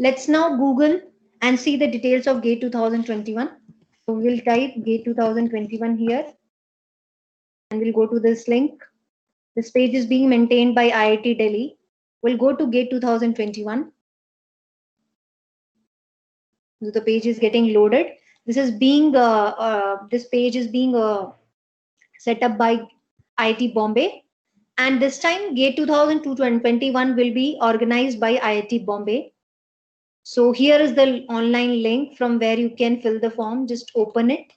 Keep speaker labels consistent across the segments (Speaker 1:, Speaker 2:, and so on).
Speaker 1: Let's now Google and see the details of GATE 2021. So we'll type GATE 2021 here and we'll go to this link. This page is being maintained by IIT Delhi. We'll go to GATE 2021. So the page is getting loaded. This is being this page is being set up by IIT Bombay, and this time GATE 2021 will be organized by IIT Bombay. So here is the online link from where you can fill the form. Just open it.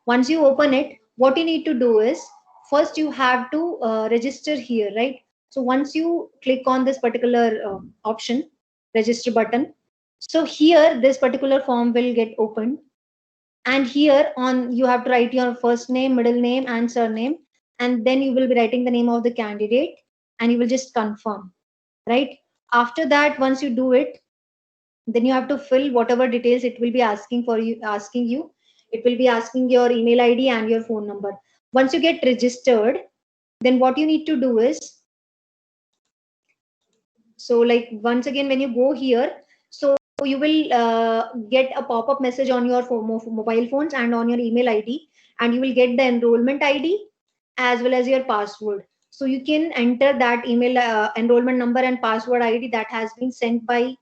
Speaker 1: Once you open it, what you need to do is first you have to register here, right? So once you click on this particular option, register button, so here this particular form will get opened, and here on you have to write your first name, middle name and surname, and then you will be writing the name of the candidate and you will just confirm, right? After that, once you do it, then you have to fill whatever details it will be asking you. It will be asking your email ID and your phone number. Once you get registered, then what you need to do is, so like once again when you go here, so you will get a pop-up message on your mobile phones and on your email ID, and you will get the enrollment ID as well as your password. So you can enter that email enrollment number and password ID that has been sent by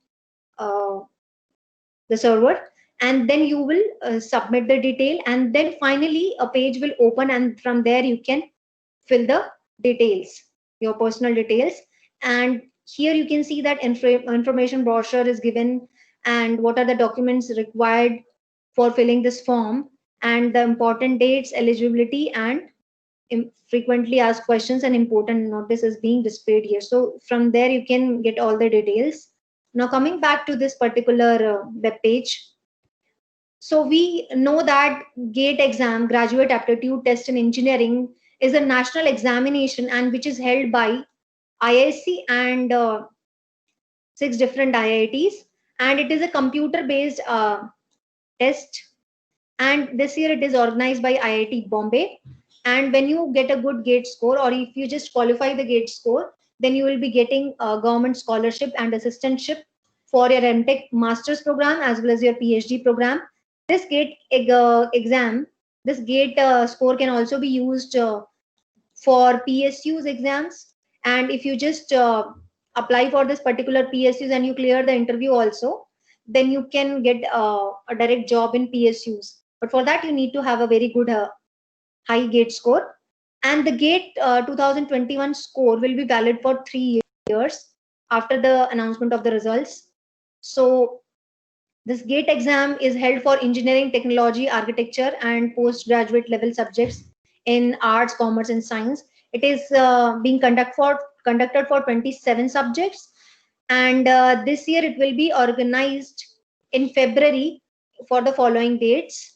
Speaker 1: uh, the server, and then you will submit the detail, and then finally a page will open, and from there you can fill the details, your personal details. And here you can see that information brochure is given, and what are the documents required for filling this form, and the important dates, eligibility, and frequently asked questions and important notice is being displayed here. So from there you can get all the details. Now coming back to this particular web page, so we know that GATE exam, Graduate Aptitude Test in Engineering, is a national examination and which is held by IISc and 6 different IITs, and it is a computer-based test. And this year it is organized by IIT Bombay. And when you get a good GATE score, or if you just qualify the GATE score, then you will be getting a government scholarship and assistantship for your MTech master's program as well as your PhD program. This GATE exam, this GATE score can also be used for PSU's exams. And if you just apply for this particular PSUs and you clear the interview also, then you can get a direct job in PSUs. But for that, you need to have a very good high GATE score. And the GATE 2021 score will be valid for 3 years after the announcement of the results. So this GATE exam is held for engineering, technology, architecture, and postgraduate level subjects in arts, commerce, and science. It is being conducted for 27 subjects, and this year it will be organized in February for the following dates.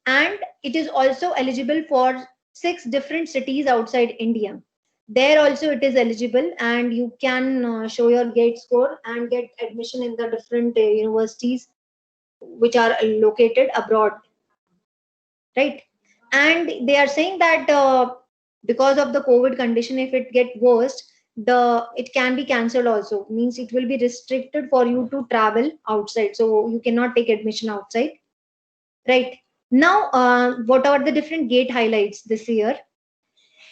Speaker 1: And it is also eligible for 6 different cities outside India. There also it is eligible, and you can show your GATE score and get admission in the different universities which are located abroad, right? And they are saying that because of the COVID condition, if it get worse, it can be cancelled also, means it will be restricted for you to travel outside, so you cannot take admission outside, right? Now what are the different GATE highlights this year?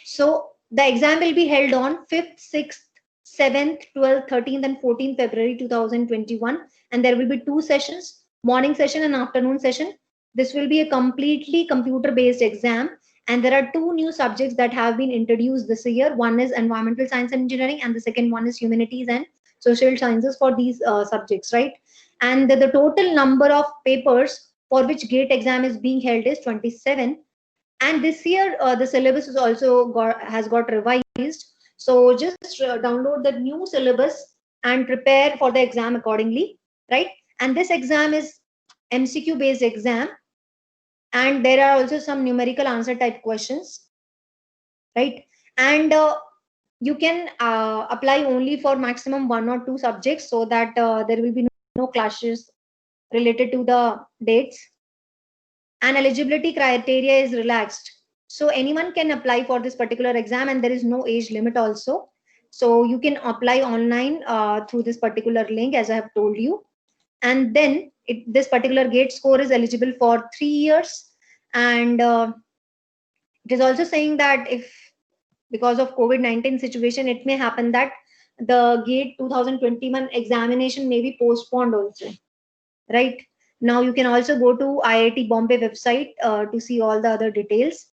Speaker 1: So the exam will be held on 5th, 6th, 7th, 12th, 13th and 14th February 2021, and there will be 2 sessions, morning session and afternoon session. This will be a completely computer based exam, and there are 2 new subjects that have been introduced this year. One is environmental science and engineering, and the second one is humanities and social sciences for these subjects, right? And the total number of papers for which GATE exam is being held is 27. And this year the syllabus is also has got revised, so just download the new syllabus and prepare for the exam accordingly, right? And this exam is MCQ based exam, and there are also some numerical answer type questions, right? And you can apply only for maximum 1 or 2 subjects, so that there will be no clashes related to the dates. And eligibility criteria is relaxed, so anyone can apply for this particular exam, and there is no age limit also. So you can apply online through this particular link, as I have told you. And then this particular GATE score is eligible for 3 years. And it is also saying that if because of COVID-19 situation, it may happen that the GATE 2021 examination may be postponed also, right? Now you can also go to IIT Bombay website to see all the other details.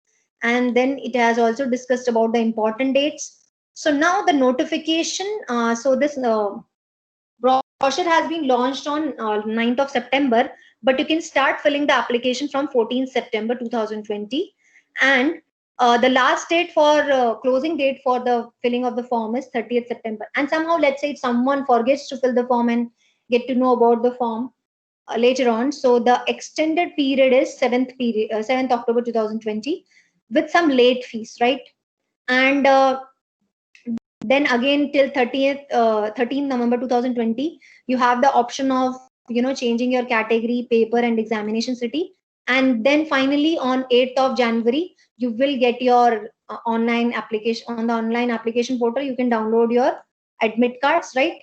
Speaker 1: And then it has also discussed about the important dates. So now the notification, so this brochure has been launched on 9th of September, but you can start filling the application from 14th September 2020. And the last date for closing date for the filling of the form is 30th September. And somehow, let's say if someone forgets to fill the form and get to know about the form later on, so the extended period is 7th October 2020 with some late fees, right? And then again till 13th November 2020, you have the option of changing your category, paper and examination city. And then finally on 8th of January, you will get your online application. On the online application portal, you can download your admit cards, right?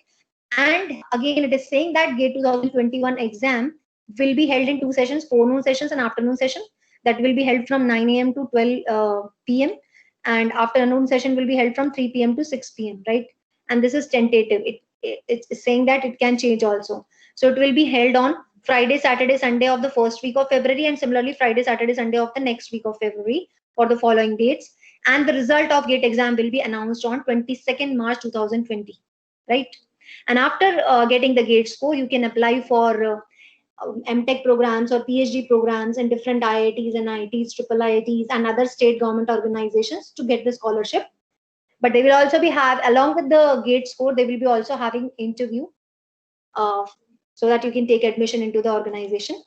Speaker 1: And again, it is saying that GATE 2021 exam will be held in two sessions, forenoon sessions and afternoon session. That will be held from 9 a.m. to 12 p.m. And afternoon session will be held from 3 p.m. to 6 p.m. Right? And this is tentative. It's saying that it can change also. So it will be held on Friday, Saturday, Sunday of the first week of February, and similarly Friday, Saturday, Sunday of the next week of February for the following dates. And the result of GATE exam will be announced on 22nd March 2020. Right? And after getting the GATE score, you can apply for MTech programs or PhD programs in different IITs and IITs, triple IITs, and other state government organizations to get the scholarship. But they will also be along with the GATE score, they will be also having interview uh, so that you can take admission into the organization.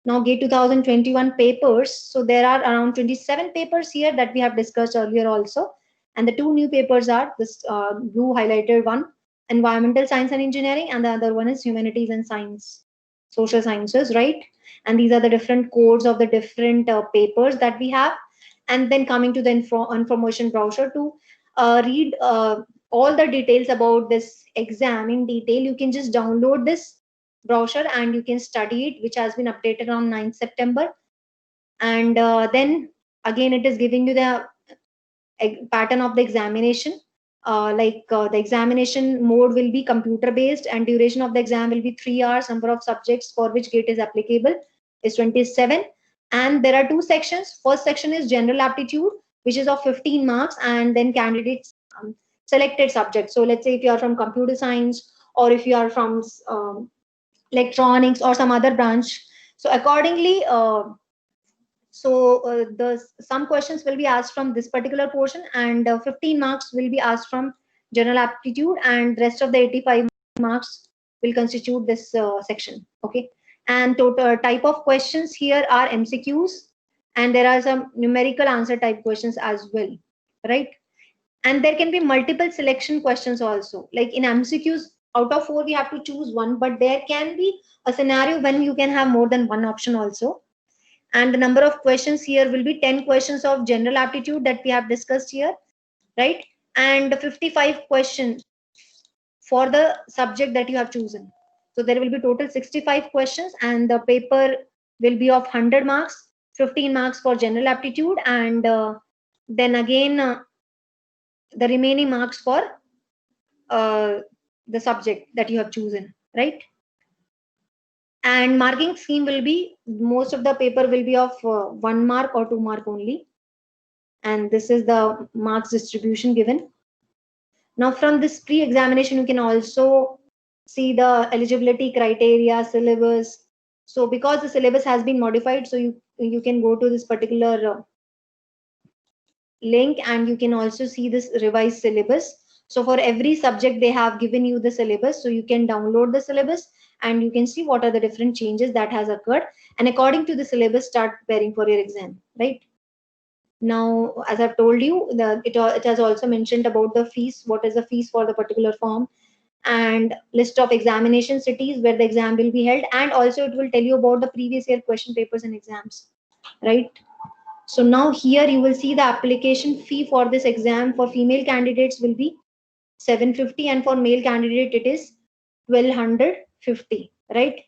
Speaker 1: Now, GATE 2021 papers. So there are around 27 papers here that we have discussed earlier also. And the two new papers are this blue highlighted one, environmental science and engineering, and the other one is humanities and science, social sciences, right? And these are the different codes of the different papers that we have. And then coming to the information brochure to read all the details about this exam in detail, you can just download this brochure and you can study it, which has been updated on 9th September. And then again, it is giving you the pattern of the examination. The examination mode will be computer based and duration of the exam will be 3 hours. Number of subjects for which GATE is applicable is 27. And there are two sections. First section is general aptitude, which is of 15 marks, and then candidates selected subjects. So let's say if you are from computer science or if you are from electronics or some other branch. So accordingly, the some questions will be asked from this particular portion, and 15 marks will be asked from general aptitude, and rest of the 85 marks will constitute this section. Okay, and total type of questions here are MCQs, and there are some numerical answer type questions as well, right? And there can be multiple selection questions also. Like in MCQs, out of 4 we have to choose one, but there can be a scenario when you can have more than one option also. And the number of questions here will be 10 questions of general aptitude that we have discussed here, right? And 55 questions for the subject that you have chosen. So there will be total 65 questions, and the paper will be of 100 marks, 15 marks for general aptitude, and then again the remaining marks for uh, the subject that you have chosen, right? And marking scheme will be, most of the paper will be of 1 mark or 2 mark only. And this is the marks distribution given. Now from this pre-examination, you can also see the eligibility criteria, syllabus. So because the syllabus has been modified, so you can go to this particular link and you can also see this revised syllabus. So for every subject, they have given you the syllabus. So you can download the syllabus and you can see what are the different changes that has occurred. And according to the syllabus, start preparing for your exam, right? Now, as I've told you, it has also mentioned about the fees. What is the fees for the particular form, and list of examination cities where the exam will be held, and also it will tell you about the previous year question papers and exams, right? So now here you will see the application fee for this exam for female candidates will be 750, and for male candidate it is 1250, right?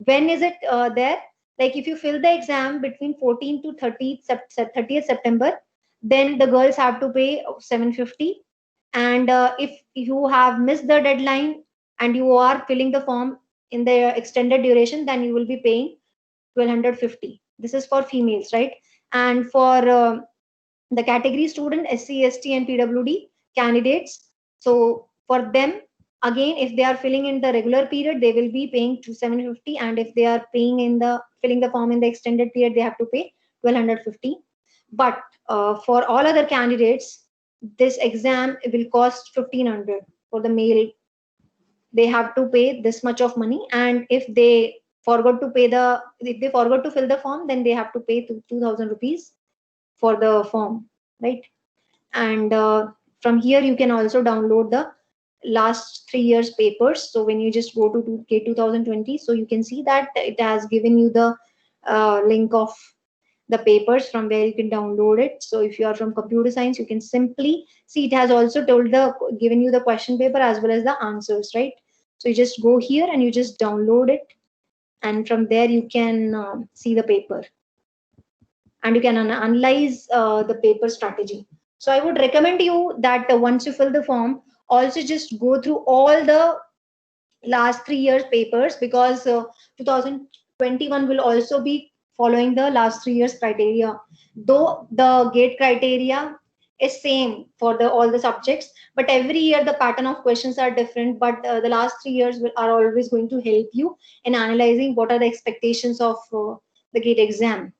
Speaker 1: When is it there? Like if you fill the exam between 14th to 30th September, then the girls have to pay 750. And if you have missed the deadline and you are filling the form in the extended duration, then you will be paying 1250. This is for females, right? And for the category student, SC, ST, and PWD candidates, so for them, again, if they are filling in the regular period, they will be paying to 750, and if they are paying in the filling the form in the extended period, they have to pay 1250. But for all other candidates, this exam will cost 1500. For the male, they have to pay this much of money, and if they forgot to fill the form, then they have to pay 2000 rupees for the form, right? And from here you can also download the last 3 years papers. So when you just go to Gate 2020, so you can see that it has given you the link of the papers from where you can download it. So if you are from computer science, you can simply see it has also given you the question paper as well as the answers, right? So you just go here and you just download it, and from there you can see the paper, and you can analyze the paper strategy. So I would recommend you that once you fill the form, also just go through all the last 3 years papers, because 2021 will also be following the last 3 years criteria. Though the gate criteria is same for the all the subjects, but every year the pattern of questions are different. But the last 3 years are always going to help you in analyzing what are the expectations of the gate exam,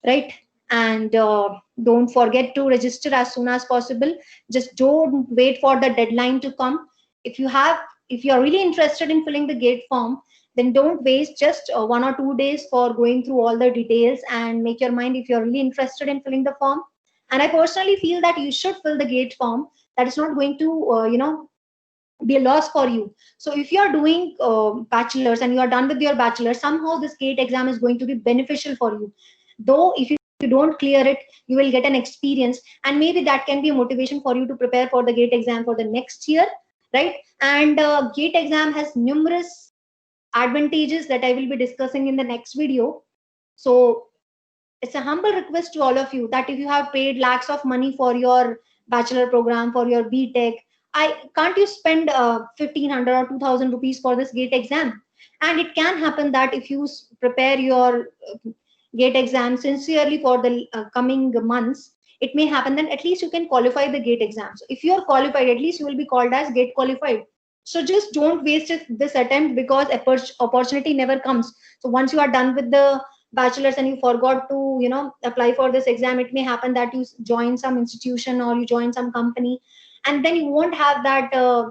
Speaker 1: right? And don't forget to register as soon as possible. Just don't wait for the deadline to come. If you are really interested in filling the gate form, then don't waste just 1 or 2 days for going through all the details, and make your mind if you're really interested in filling the form. And I personally feel that you should fill the gate form. That is not going to be a loss for you. So if you are doing bachelor's and you are done with your bachelor's, somehow this gate exam is going to be beneficial for you. Though if you don't clear it, you will get an experience, and maybe that can be a motivation for you to prepare for the gate exam for the next year, right? And gate exam has numerous advantages that I will be discussing in the next video. So it's a humble request to all of you that if you have paid lakhs of money for your bachelor program, for your BTech, can't you spend 1500 or 2000 rupees for this gate exam? And it can happen that if you prepare your gate exam sincerely for the coming months, it may happen that at least you can qualify the gate exam. So if you are qualified, at least you will be called as gate qualified. So just don't waste this attempt, because opportunity never comes. So once you are done with the bachelor's and you forgot to apply for this exam, it may happen that you join some institution or you join some company, and then you won't have that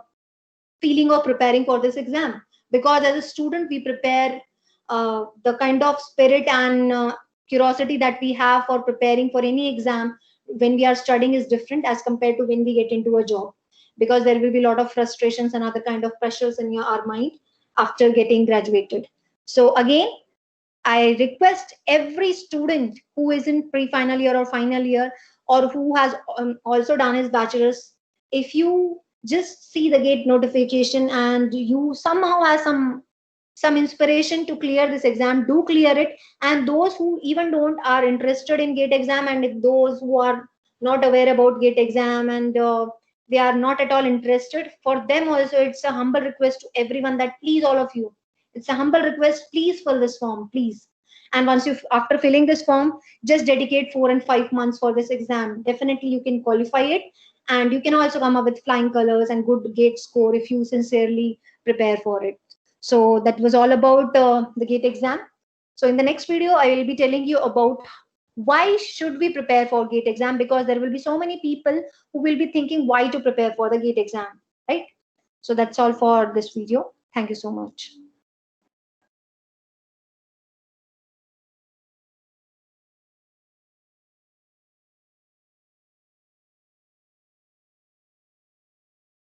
Speaker 1: feeling of preparing for this exam. Because as a student, we prepare the kind of spirit and curiosity that we have for preparing for any exam when we are studying is different as compared to when we get into a job, because there will be a lot of frustrations and other kind of pressures in our mind after getting graduated. So again, I request every student who is in pre-final year or final year, or who has also done his bachelor's, if you just see the gate notification and you somehow have some inspiration to clear this exam, do clear it. And those who even don't are interested in gate exam, and if those who are not aware about gate exam and they are not at all interested, for them also it's a humble request to everyone that please, all of you, it's a humble request, please fill this form, please. And once you, after filling this form, just dedicate 4 and 5 months for this exam. Definitely you can qualify it, and you can also come up with flying colors and good gate score if you sincerely prepare for it. So that was all about the gate exam. So in the next video, I will be telling you about why should we prepare for gate exam, because there will be so many people who will be thinking why to prepare for the gate exam, right? So that's all for this video. Thank you so much.